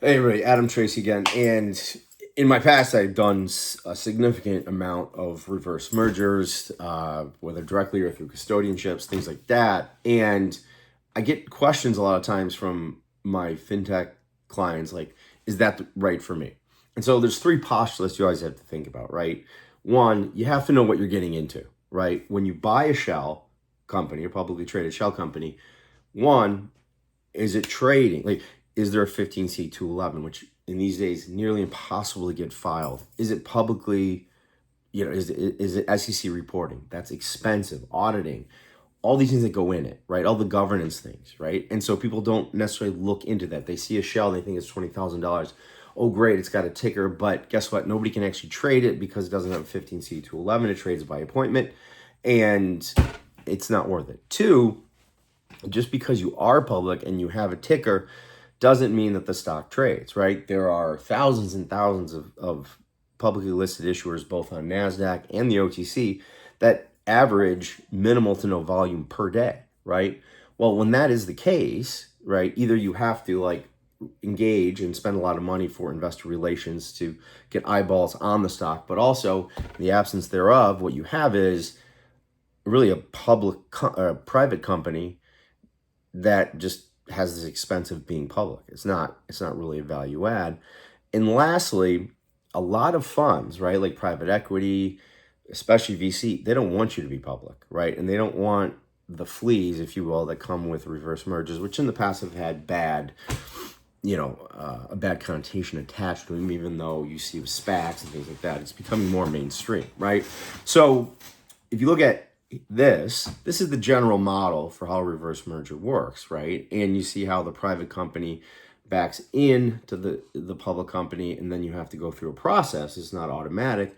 Hey, everybody, Adam Tracy again. And in my past, I've done a significant amount of reverse mergers, whether directly or through custodianships, things like that. And I get questions a lot of times from my fintech clients like, is that right for me? And so there's three postulates you always have to think about, right? One, you have to know what you're getting into, right? When you buy a shell company, a publicly traded shell company, one, is it trading? Like, is there a 15C211, which in these days nearly impossible to get filed? Is it publicly, is it SEC reporting? That's expensive, auditing, all these things that go in it, right? All the governance things, right? And so people don't necessarily look into that. They see a shell, they think it's $20,000. Oh, great, it's got a ticker, but guess what? Nobody can actually trade it because it doesn't have a 15C211. It trades by appointment, and it's not worth it. Two, just because you are public and you have a ticker doesn't mean that the stock trades, right? There are thousands and thousands of publicly listed issuers, both on NASDAQ and the OTC, that average minimal to no volume per day, right? Well, when that is the case, right, either you have to engage and spend a lot of money for investor relations to get eyeballs on the stock, but also in the absence thereof, what you have is really a private company that just has this expense of being public. It's not really a value add. And lastly, a lot of funds, right, like private equity, especially VC, they don't want you to be public, right? And they don't want the fleas, if you will, that come with reverse mergers, which in the past have had a bad connotation attached to them, even though you see with SPACs and things like that. It's becoming more mainstream, right? So if you look at this is the general model for how a reverse merger works, right? And you see how the private company backs into the public company, and then you have to go through a process. It's not automatic,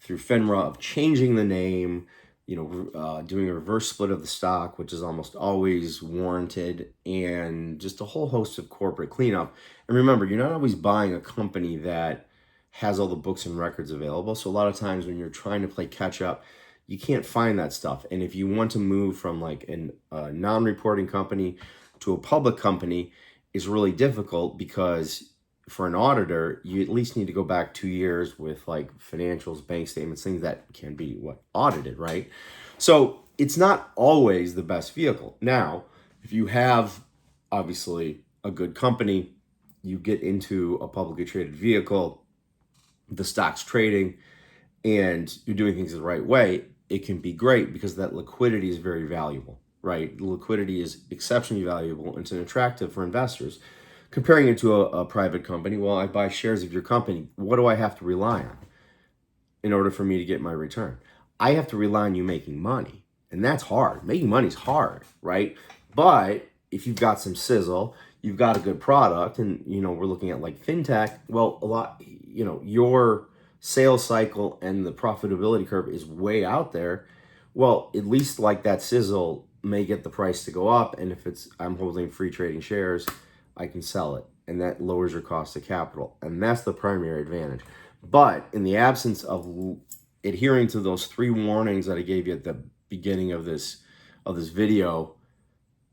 through FINRA, of changing the name, doing a reverse split of the stock, which is almost always warranted, and just a whole host of corporate cleanup. And remember, you're not always buying a company that has all the books and records available. So a lot of times when you're trying to play catch up, you can't find that stuff. And if you want to move from a non-reporting company to a public company, it's really difficult because for an auditor, you at least need to go back 2 years with financials, bank statements, things that can be audited, right? So it's not always the best vehicle. Now, if you have obviously a good company, you get into a publicly traded vehicle, the stock's trading, and you're doing things the right way, it can be great because that liquidity is very valuable, right? The liquidity is exceptionally valuable, and it's an attractive for investors. Comparing it to a private company, well, I buy shares of your company. What do I have to rely on in order for me to get my return? I have to rely on you making money, and that's hard. Making money is hard, right? But if you've got some sizzle, you've got a good product, and we're looking at Fintech, well, your sales cycle and the profitability curve is way out there. Well, at least that sizzle may get the price to go up, and if I'm holding free trading shares, I can sell it, and that lowers your cost of capital, and that's the primary advantage. But in the absence of adhering to those 3 warnings that I gave you at the beginning of this video,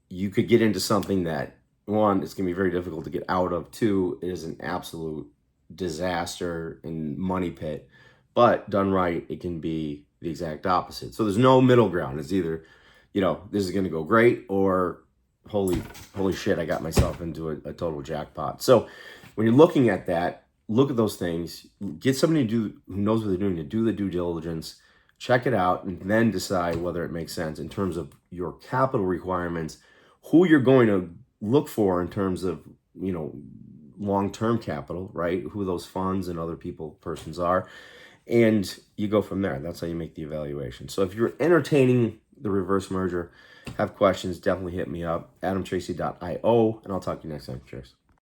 you could get into something that, one, it's going to be very difficult to get out of. 2, it is an absolute disaster and money pit. But done right, it can be the exact opposite. So there's no middle ground. It's either, this is going to go great, or holy shit, I got myself into a total jackpot. So when you're looking at that, look at those things, get somebody who knows what they're doing to do the due diligence, check it out, and then decide whether it makes sense in terms of your capital requirements, who you're going to look for in terms of, long-term capital, right? Who those funds and other persons are. And you go from there. That's how you make the evaluation. So if you're entertaining the reverse merger, have questions, definitely hit me up, adamtracy.io, and I'll talk to you next time. Cheers.